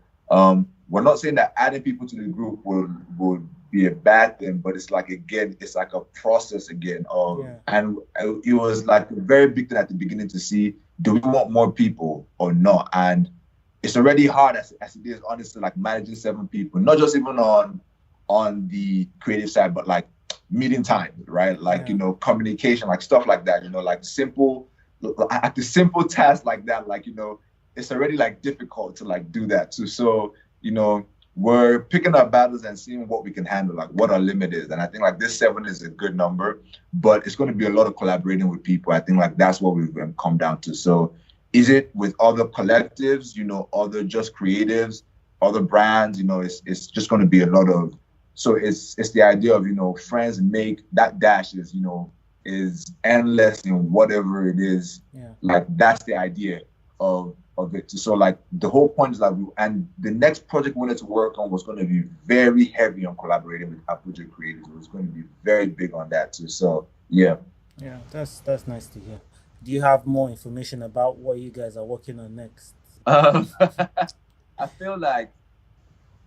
we're not saying that adding people to the group will be a bad thing, but it's like, again, it's like a process again of, and it was like a very big thing at the beginning to see, do we want more people or not? And it's already hard as it is, honestly, like managing 7 people, not just even on the creative side, but like meeting time, right? Like, communication, like stuff like that, like the simple task like that, like, it's already like difficult to like do that too. So, we're picking our battles and seeing what we can handle, like what our limit is. And I think like this 7 is a good number, but it's going to be a lot of collaborating with people. I think like that's what we've come down to. So is it with other collectives, other just creatives, other brands, it's just going to be a lot of, so it's the idea of, friends make that dash is endless in whatever it is. Like that's the idea of it. So like the whole point is like, and the next project we wanted to work on was going to be very heavy on collaborating with Abuja creators. It was going to be very big on that too. So yeah. Yeah, that's nice to hear. Do you have more information about what you guys are working on next? I feel like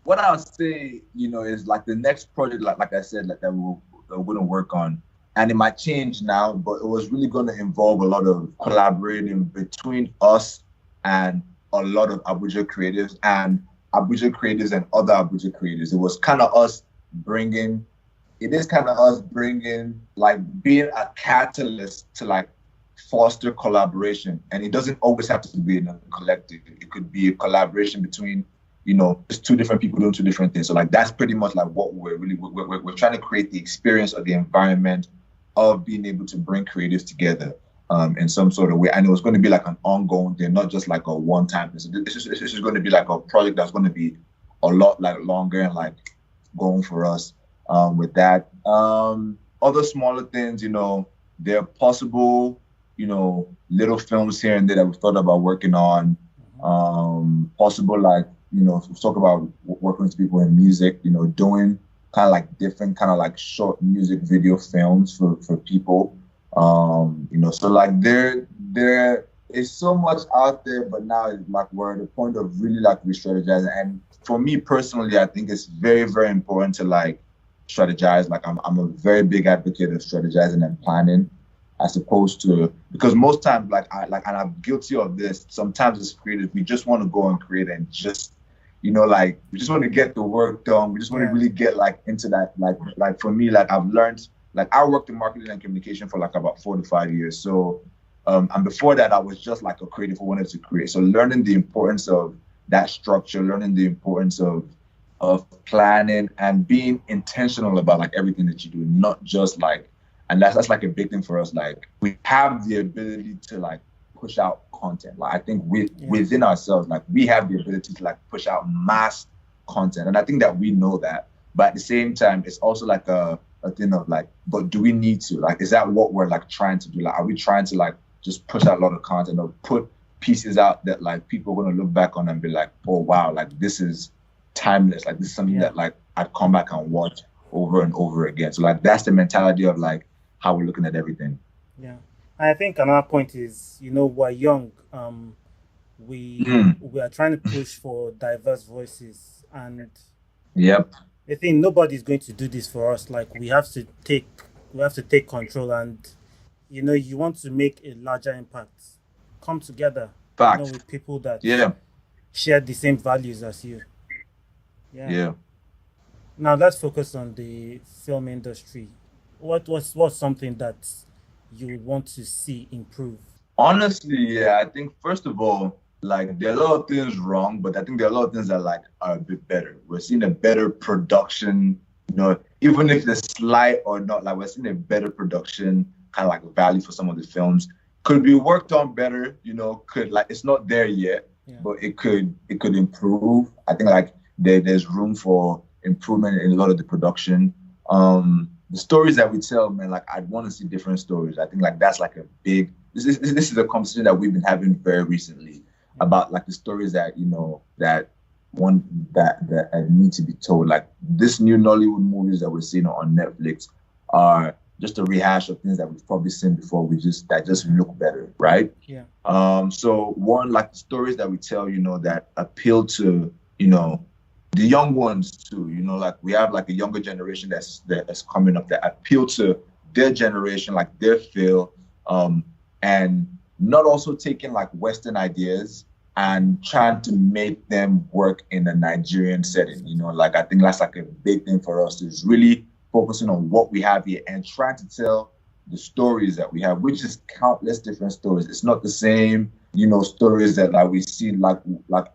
what I'll say, is like the next project, like I said, like that we're going to work on, and it might change now, but it was really going to involve a lot of collaborating between us and a lot of Abuja creatives and other Abuja creators. It was kind of us bringing, like being a catalyst to like foster collaboration. And it doesn't always have to be in a collective. It could be a collaboration between, just 2 different people doing 2 different things. So like that's pretty much like what we're trying to create the experience or the environment of being able to bring creatives together in some sort of way. And it was going to be like an ongoing thing, not just like a one-time thing. So this is going to be like a project that's going to be a lot like longer and like going for us with that. Other smaller things, they're possible, little films here and there that we thought about working on. Possible like, we talk about working with people in music, doing kind of like different kind of like short music video films for people. So like there is so much out there, but now it's like we're at the point of really like re-strategizing. And for me personally, I think it's very, very important to like strategize. Like I'm a very big advocate of strategizing and planning, as opposed to, because most times and I'm guilty of this. Sometimes as creators, we just want to go and create and just, like we just want to get the work done. We just want to really get like into that. Like for me, like I've learned, like I worked in marketing and communication for like about 4 to 5 years. So, and before that, I was just like a creative who wanted to create. So learning the importance of that structure, learning the importance of planning and being intentional about like everything that you do, not just like, and that's like a big thing for us. Like we have the ability to like push out content. Like I think within ourselves, like we have the ability to like push out mass content. And I think that we know that, but at the same time, it's also like a thing of like, but do we need to? Like, is that what we're like trying to do? Like, are we trying to like just push out a lot of content or put pieces out that like people are going to look back on and be like, oh wow, like this is timeless. Like this is something that like I'd come back and watch over and over again. So like that's the mentality of like how we're looking at everything. Yeah. I think another point is, we're young. We are trying to push for diverse voices, and yep, the thing, nobody's going to do this for us. Like we have to take control, and you want to make a larger impact. Come together, Facts. with people that Yeah. share the same values as you. Yeah. Yeah. Now let's focus on the film industry. What's something that you would want to see improve? Honestly, yeah, I think first of all, like there are a lot of things wrong, but I think there are a lot of things that like are a bit better. We're seeing a better production, even if it's slight or not, like we're seeing a better production kind of like value for some of the films. Could be worked on better, could like it's not there yet, Yeah. but it could improve. I think like there's room for improvement in a lot of the production. The stories that we tell, man, like I'd want to see different stories. I think like that's like a big this is a conversation that we've been having very recently about like the stories that that need to be told. Like this new Nollywood movies that we're seeing on Netflix are just a rehash of things that we've probably seen before. That just look better, right? Yeah. So one, like the stories that we tell, that appeal to the young ones too. Like we have like a younger generation that's coming up that appeal to their generation, like their feel, and not also taking like Western ideas and trying to make them work in a Nigerian setting. Like I think that's like a big thing for us, is really focusing on what we have here and trying to tell the stories that we have, which is countless different stories. It's not the same, stories that like we see. Like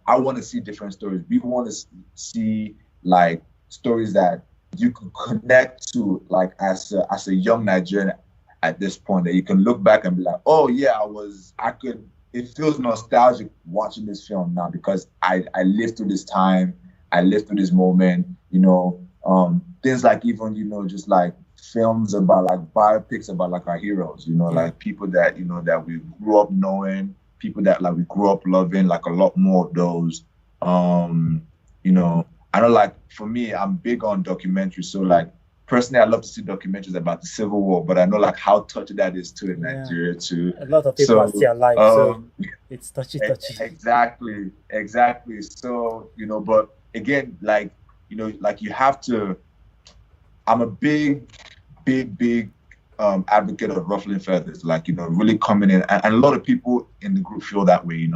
I want to see different stories. We want to see like stories that you can connect to, like as a young Nigerian at this point, that you can look back and be like, oh yeah, it feels nostalgic watching this film now because I lived through this time, I lived through this moment, things like even, just like films about like biopics about like our heroes, like people that, that we grew up knowing, people that like we grew up loving, like a lot more of those. I know like for me, I'm big on documentaries. So like personally, I love to see documentaries about the Civil War, but I know like how touchy that is too in Nigeria too. A lot of people are still alive, so it's touchy. Exactly. So, but again, like, like you have to, I'm a big advocate of ruffling feathers, like, really coming in. And a lot of people in the group feel that way,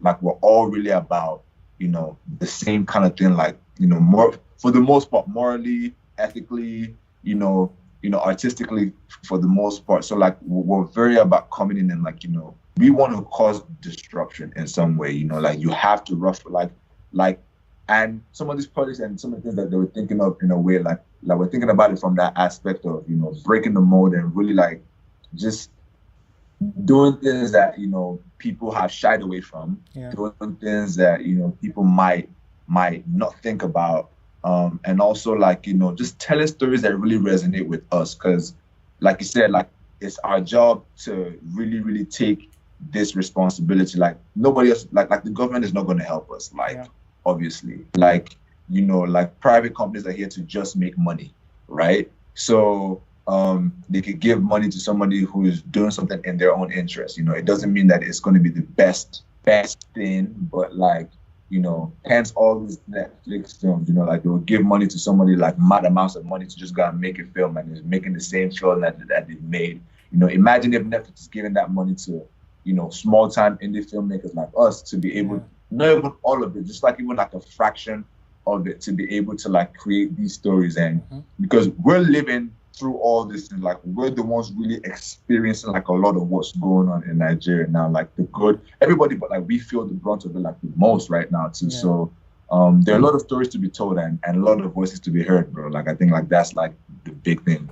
like we're all really about, the same kind of thing, like, more, for the most part, morally, ethically, artistically, for the most part. So like we're very about coming in and like, we want to cause disruption in some way, like you have to ruffle, like, and some of these projects and some of the things that they were thinking of in a way, like we're thinking about it from that aspect of, breaking the mold and really like just doing things that, people have shied away from, doing things that, people might not think about. And also like, just telling stories that really resonate with us. Cause like you said, like it's our job to really, really take this responsibility. Like nobody else, like the government is not going to help us. Obviously, like, like private companies are here to just make money. Right. So, they could give money to somebody who is doing something in their own interest. It doesn't mean that it's going to be the best thing, but like, hence all these Netflix films, like they will give money to somebody, like mad amounts of money to just go and make a film, and is making the same film that they made. Imagine if Netflix is giving that money to, small time indie filmmakers like us to be able, not even all of it, just like even like a fraction of it, to be able to like create these stories. And because we're living through all this, and like we're the ones really experiencing like a lot of what's going on in Nigeria now, like the good, everybody, but like we feel the brunt of it like the most right now too. So there are a lot of stories to be told and a lot of voices to be heard, bro. Like I think like that's like the big thing.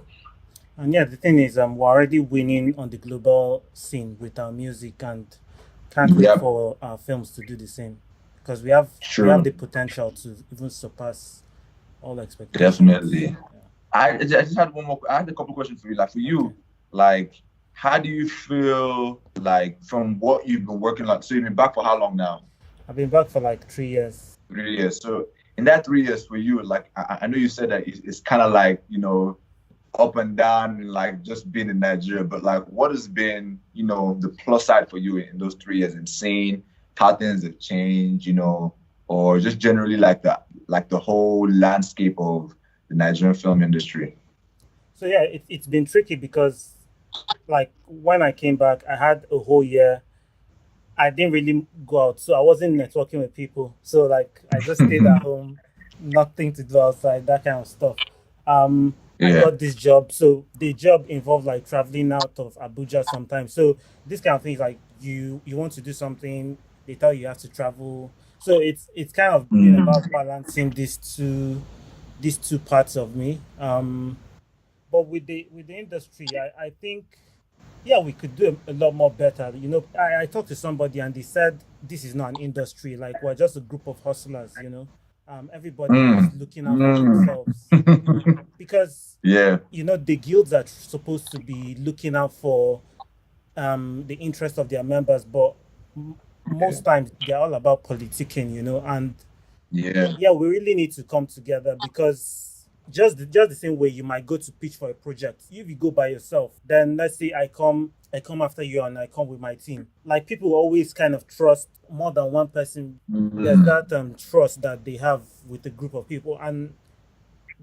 And the thing is, we're already winning on the global scene with our music, and can't wait for our films to do the same, because we have the potential to even surpass all expectations. Definitely. I just had one more. I had a couple questions for you. Like for you, like how do you feel like from what you've been working like? So you've been back for how long now? I've been back for like 3 years. 3 years. So in that 3 years for you, like I know you said that it's kind of like up and down, and like just being in Nigeria. But like, what has been the plus side for you in those 3 years, and seeing how things have changed, or just generally like that, like the whole landscape of the Nigerian film industry? So yeah, it's been tricky because like when I came back, I had a whole year. I didn't really go out, so I wasn't networking with people. So like I just stayed at home, nothing to do outside, that kind of stuff. I Yeah. got this job, so the job involved like traveling out of Abuja sometimes. So this kind of thing, like you want to do something, they tell you you have to travel. So it's kind of been Mm. about balancing these two parts of me. But with the industry, I think yeah, we could do a lot more better. You know, I talked to somebody and they said this is not an industry, like we're just a group of hustlers, you know. Everybody is Mm. looking out for Mm. themselves because Yeah. you know the guilds are supposed to be looking out for the interest of their members, but m- Yeah. most times they're all about politicking, you know, and Yeah. yeah, we really need to come together because just the same way you might go to pitch for a project. If you go by yourself, then let's say I come after you and I come with my team. Like people always kind of trust more than one person. There's Mm. that trust that they have with a group of people, and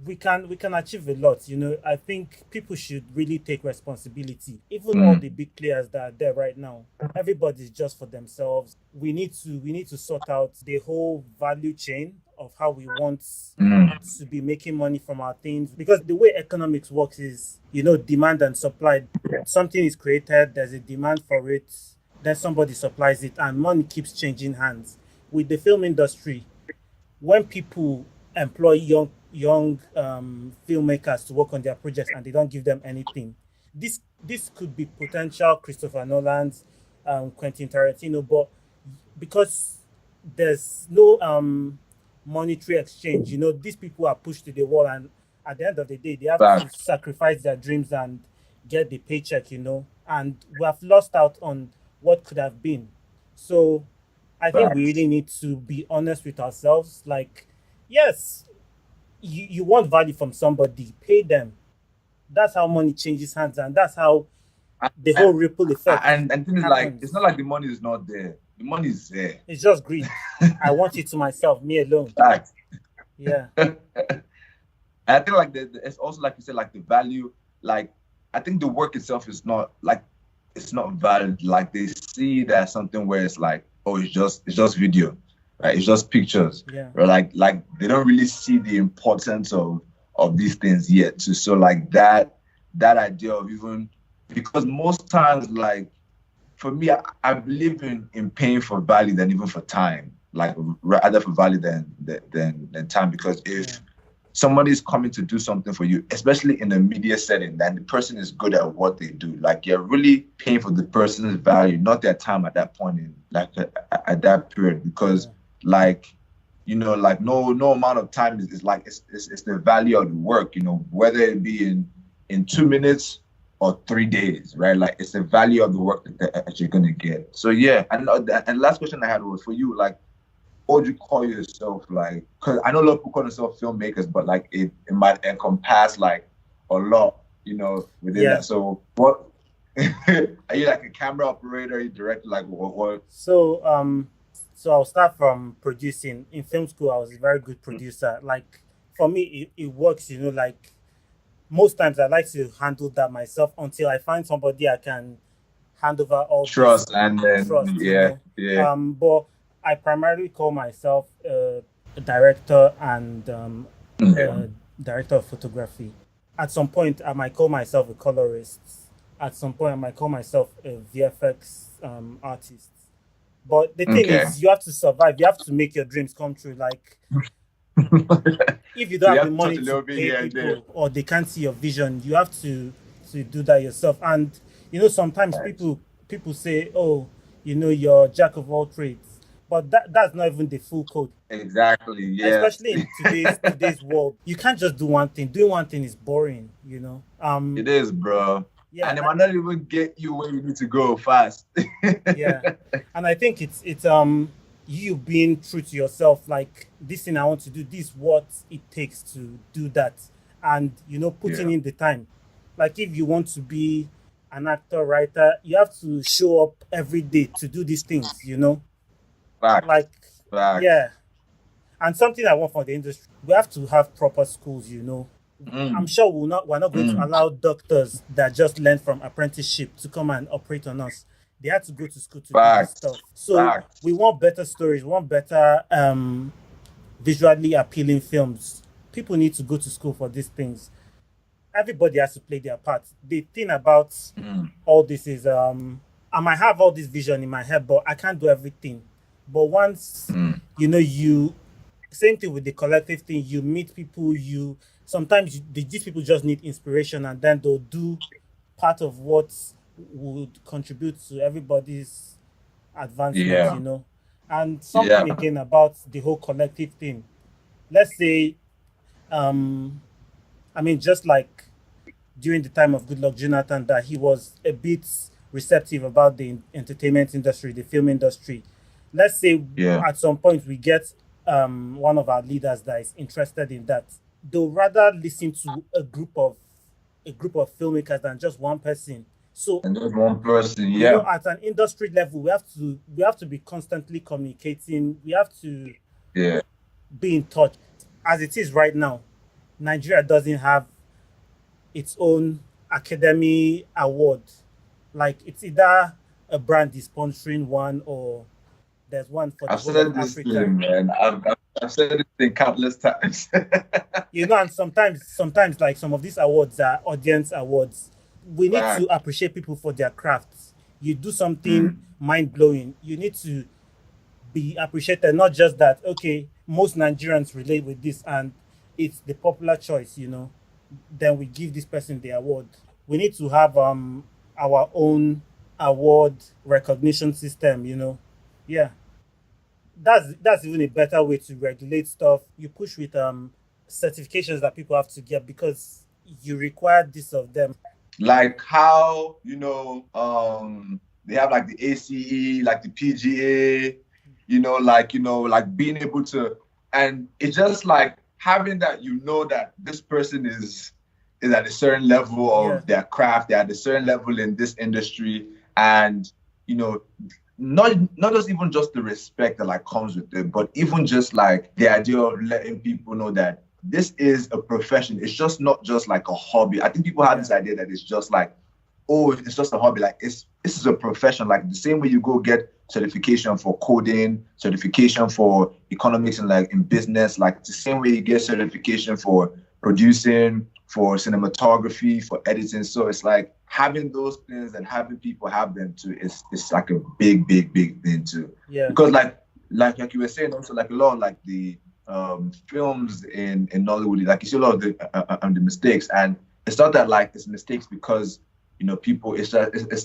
we can achieve a lot. You know, I think people should really take responsibility. Even all Mm. the big players that are there right now, everybody's just for themselves. We need to sort out the whole value chain of how we want Mm. to be making money from our things, because the way economics works is, you know, demand and supply. Something is created, there's a demand for it, then somebody supplies it, and money keeps changing hands. With the film industry, when people employ young filmmakers to work on their projects and they don't give them anything, this could be potential Christopher Nolan's, Quentin Tarantino, but because there's no monetary exchange, you know, these people are pushed to the wall, and at the end of the day, they have to Fact. sacrifice their dreams and get the paycheck, you know, and we have lost out on what could have been. So I think we Fact. really need to be honest with ourselves. Like, yes, you want value from somebody, pay them. That's how money changes hands, and that's how the And, whole ripple effect and thing is like it's not happens. like the money is not there. The money is there. It's just greed. I want it to myself, me alone. Fact. Yeah, And I think like it's also like you said, like the value, like I think the work itself is not like it's not valid. Like they see that something where it's like, oh, it's just video, right? It's just pictures. yeah, Or like they don't really see the importance of these things yet. So like that idea of even because most times like for me, I believe in paying for value than even for time. Like rather for value than time. Because yeah, if somebody is coming to do something for you, especially in a media setting, then the person is good at what they do. Like you're really paying for the person's value, not their time at that point in like at that period. Because yeah, like you know, like no amount of time is like it's the value of the work. You know, whether it be in 2 minutes or 3 days, right? Like it's the value of the work that you're gonna get. So yeah, and last question I had was for you, like what would you call yourself like? Because I know a lot of people call themselves filmmakers, but like it might encompass like a lot, you know, within yeah. that. So what are you like a camera operator? Are you director? Like what? So so I'll start from producing. In film school, I was a very good producer. Like for me, it works. You know, like most times I like to handle that myself until I find somebody I can hand over all this Trust and then trust, you yeah, know. yeah. But I primarily call myself a director and Okay. a director of photography. At some point, I might call myself a colorist. At some point, I might call myself a VFX artist. But the thing Okay. is, you have to survive. You have to make your dreams come true. Like, if you don't So you have the have to touch money a to little bit pay here and there. people or they can't see your vision, you have to do that yourself. And you know, sometimes Right. people say, "Oh, you know, you're jack of all trades," but that's not even the full code. Exactly. Yes. Especially in today's world, you can't just do one thing. Doing one thing is boring, you know. It is, bro. Yeah, And it might not even get you where you need to go fast. yeah, and I think it's you being true to yourself. Like this thing I want to do, this is what it takes to do that, and you know, putting Yeah. in the time. Like if you want to be an actor, writer, you have to show up every day to do these things. You know, Facts. like Facts. yeah, And something I want for the industry, we have to have proper schools, you know. I'm sure we're not going to allow doctors that just learned from apprenticeship to come and operate on us. They had to go to school to do this Facts. stuff. So Facts. we want better stories, we want better visually appealing films. People need to go to school for these things. Everybody has to play their part. The thing about all this is I might have all this vision in my head, but I can't do everything. But once you know, you same thing with the collective thing, you meet people, you sometimes these people just need inspiration, and then they'll do part of what would contribute to everybody's advancement, Yeah. you know. And something again about the whole collective thing. Let's say I mean, just like during the time of Goodluck Jonathan, that he was a bit receptive about the entertainment industry, the film industry. Let's say at some point we get one of our leaders that is interested in that. They'll rather listen to a group of filmmakers than just one person. So and just one person, you know, at an industry level, we have to be constantly communicating. We have to be in touch. As it is right now, Nigeria doesn't have its own Academy Award. Like, it's either a brand is sponsoring one, or there's one for the whole of Africa. Thing, man. I've said this thing countless times. You know, and sometimes like some of these awards are audience awards. We need to appreciate people for their crafts. You do something mind-blowing, you need to be appreciated, not just that, okay, most Nigerians relate with this and it's the popular choice, you know, then we give this person the award. We need to have our own award recognition system, you know. Yeah. That's even a better way to regulate stuff. You push with certifications that people have to get because you require this of them. Like how, you know, they have like the ACE, like the PGA, you know, like being able to, and it's just like having that, you know, that this person is at a certain level of their craft, they're at a certain level in this industry, and you know, not just even just the respect that like comes with it, but even just like the idea of letting people know that this is a profession. It's just not just like a hobby. I think people have this idea that it's just like, oh, it's just a hobby. Like this is a profession. Like the same way you go get certification for coding, certification for economics and like in business, like it's the same way you get certification for producing, for cinematography, for editing. So it's like having those things and having people have them too is like a big thing too. Yeah. Because like you were saying also, like a lot of like the films in Nollywood, like you see a lot of the mistakes, and it's not that like it's mistakes because, you know, people, it's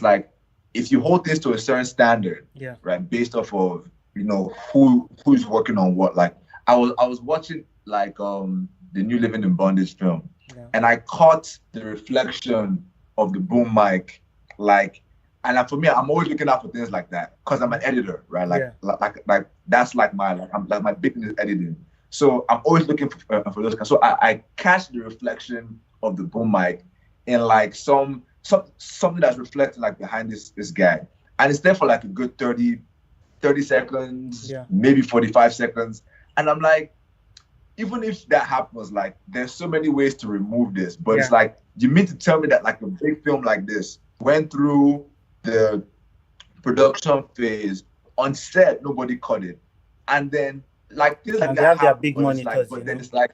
like if you hold things to a certain standard, right, based off of, you know, who's working on what. Like I was watching like the new Living in Bondage film, and I caught the reflection of the boom mic, like, and for me, I'm always looking out for things like that because I'm an editor, right? Like that's like my big thing is editing. So I'm always looking for those. So I catch the reflection of the boom mic in like something that's reflecting like behind this guy, and it's there for like a good 30 seconds, maybe 45 seconds, and I'm like, even if that happens, like there's so many ways to remove this, but it's like, you mean to tell me that like a big film like this went through the production phase, on set nobody cut it, and then like things like and that they have their happen, big but it's monitors, like, but then it's like,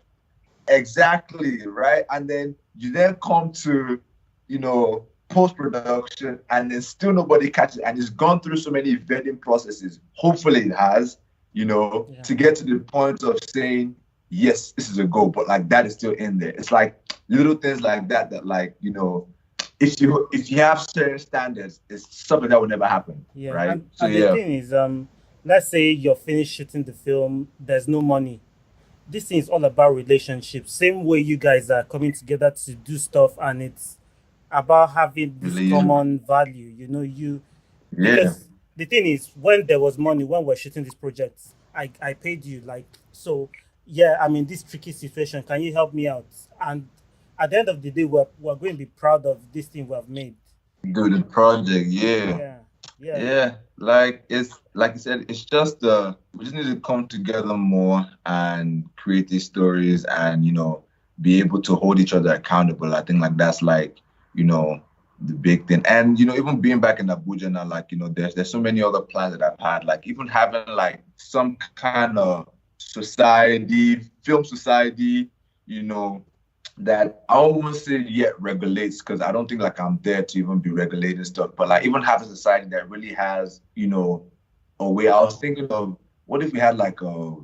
exactly, right? And then you then come to, you know, post-production, and then still nobody catches it, and it's gone through so many vetting processes, hopefully it has, you know, to get to the point of saying, yes, this is a go, but like that is still in there. It's like little things like that like, you know, if you have certain standards, it's something that will never happen, right? And the thing is, let's say you're finished shooting the film, there's no money. This thing is all about relationships. Same way you guys are coming together to do stuff, and it's about having this common value, you know, because the thing is, when there was money, when we're shooting this project, I paid you, like, so I'm in this tricky situation, can you help me out? And at the end of the day, we're going to be proud of this thing we have made. Do the project, yeah. Like it's like you said, it's just we just need to come together more and create these stories and be able to hold each other accountable. I think like that's like, the big thing. And even being back in Abuja now, like, there's so many other plans that I've had, like even having like some kind of film society, that I won't say yet regulates, because I don't think like I'm there to even be regulating stuff. But like even have a society that really has, a way. I was thinking of, what if we had like a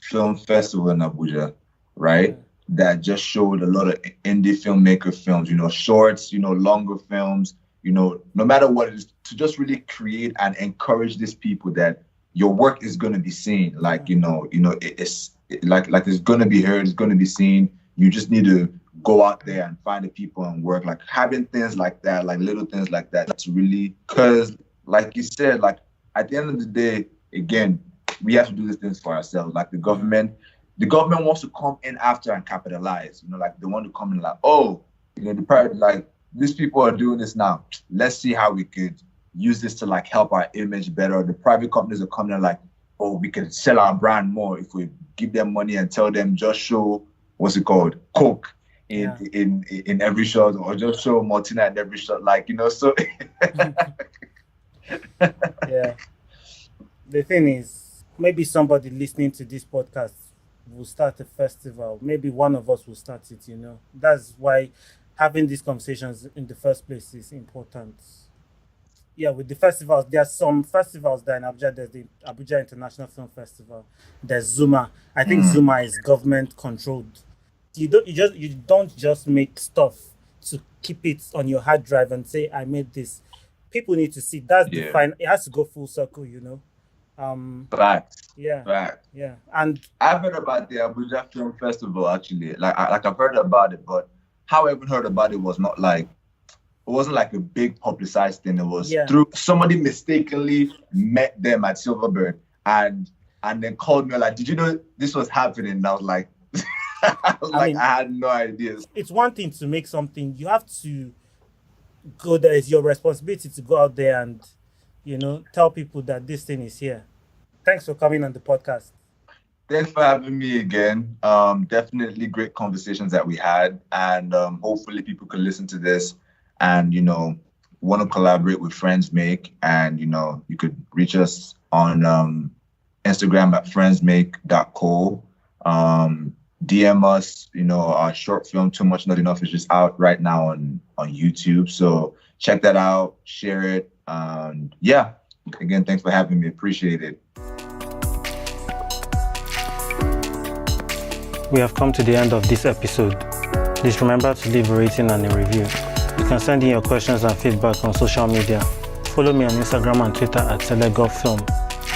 film festival in Abuja, right? That just showed a lot of indie filmmaker films, shorts, longer films, no matter what it is, to just really create and encourage these people that your work is going to be seen. Like, it's it's going to be heard, it's going to be seen. You just need to go out there and find the people and work. Like having things like that, like little things like that, that's really, because like you said, like at the end of the day, again, we have to do these things for ourselves. Like the government wants to come in after and capitalize. Like they want to come in like, oh, the private, like these people are doing this now. Let's see how we could use this to like help our image better. The private companies are coming in like, oh, we can sell our brand more if we give them money and tell them just show, what's it called, Coke in every shot, or just show Martina in every shot, like, so. Yeah. The thing is, maybe somebody listening to this podcast will start a festival. Maybe one of us will start it, That's why having these conversations in the first place is important. Yeah, with the festivals, there are some festivals that in Abuja. There's the Abuja International Film Festival. There's Zuma. I think Zuma is government controlled. You don't just make stuff to keep it on your hard drive and say I made this. People need to see. That's the fine. It has to go full circle, Facts. Yeah. Facts. Yeah. And I've heard about the Abuja Film Festival actually. Like I've heard about it, but how I even heard about it was not like, it wasn't like a big publicized thing. It was through somebody mistakenly met them at Silverbird and then called me like, did you know this was happening? And I was like, I had no idea. It's one thing to make something. You have to go there. It's your responsibility to go out there and, tell people that this thing is here. Thanks for coming on the podcast. Thanks for having me again. Definitely great conversations that we had. And hopefully people can listen to this and, want to collaborate with Friends Make. And, you could reach us on Instagram at friendsmake.co. DM us, our short film, Too Much Not Enough, is just out right now on YouTube. So check that out, share it. And again, thanks for having me. Appreciate it. We have come to the end of this episode. Please remember to leave a rating and a review. You can send in your questions and feedback on social media. Follow me on Instagram and Twitter at SelectGovFilm,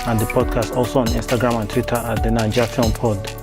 and the podcast also on Instagram and Twitter at the Naija Film Pod.